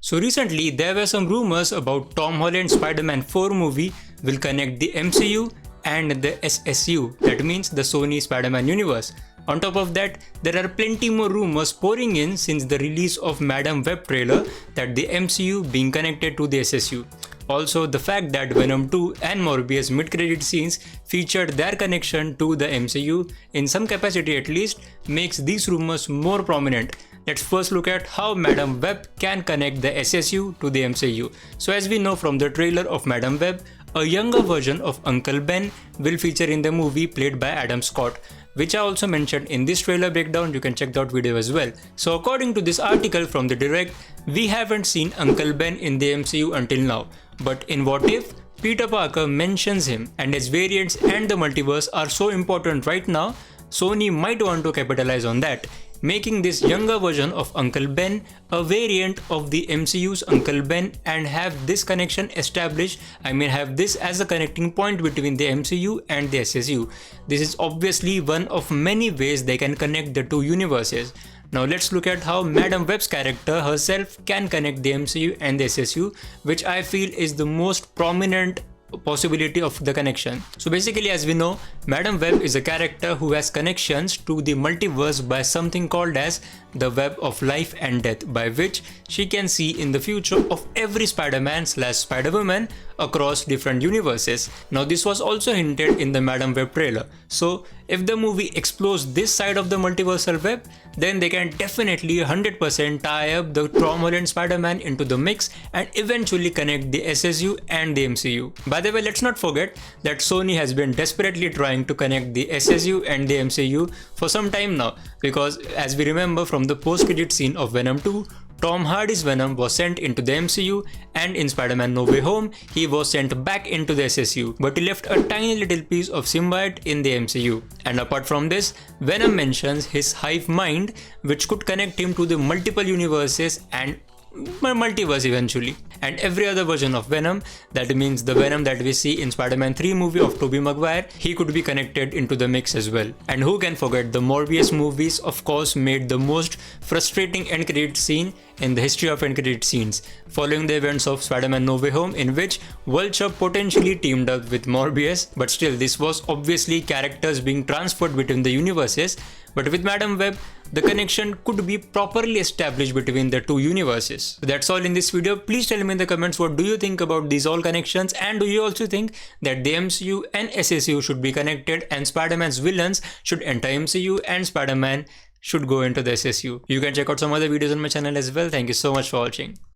So recently there were some rumors about Tom Holland's Spider-Man 4 movie will connect the MCU and the SSU, that means the Sony Spiderman universe. On top of that, there are plenty more rumors pouring in since the release of Madam Web trailer that the MCU being connected to the SSU. Also, the fact that Venom 2 and Morbius mid-credit scenes featured their connection to the MCU, in some capacity at least, makes these rumors more prominent. Let's first look at how Madam Web can connect the SSU to the MCU. So as we know from the trailer of Madam Web, a younger version of Uncle Ben will feature in the movie played by Adam Scott, which I also mentioned in this trailer breakdown. You can check that video as well. So according to this article from the Direct, we haven't seen Uncle Ben in the MCU until now. But in What If, Peter Parker mentions him, and his variants and the multiverse are so important right now, Sony might want to capitalize on that, making this younger version of Uncle Ben a variant of the MCU's Uncle Ben and have this connection established, have this as a connecting point between the MCU and the SSU. This is obviously one of many ways they can connect the two universes. Now let's look at how Madam Web's character herself can connect the MCU and the SSU, which I feel is the most prominent possibility of the connection. So basically, as we know, Madam Web is a character who has connections to the multiverse by something called as the web of life and death, by which she can see in the future of every Spider-Man/Spider-Woman across different universes. Now this was also hinted in the Madam Web trailer. So if the movie explores this side of the multiversal web, then they can definitely 100% tie up the Tom Holland Spider-Man into the mix and eventually connect the SSU and the MCU. By the way, let's not forget that Sony has been desperately trying to connect the SSU and the MCU for some time now, because as we remember from the post-credit scene of Venom 2, Tom Hardy's Venom was sent into the MCU, and in Spider-Man No Way Home, he was sent back into the SSU, but he left a tiny little piece of symbiote in the MCU. And apart from this, Venom mentions his hive mind, which could connect him to the multiple universes and multiverse eventually, and every other version of Venom. That means the Venom that we see in Spider-Man 3 movie of Tobey Maguire, he could be connected into the mix as well. And who can forget the Morbius movies, of course, made the most frustrating end credit scene in the history of end credit scenes, following the events of Spider-Man No Way Home, in which Vulture potentially teamed up with Morbius, but still this was obviously characters being transferred between the universes. But with Madam Web, the connection could be properly established between the two universes. So that's all in this video. Please tell me in the comments, what do you think about these all connections, and do you also think that the MCU and SSU should be connected and Spider-Man's villains should enter MCU and Spider-Man should go into the SSU? You can check out some other videos on my channel as well. Thank you so much for watching.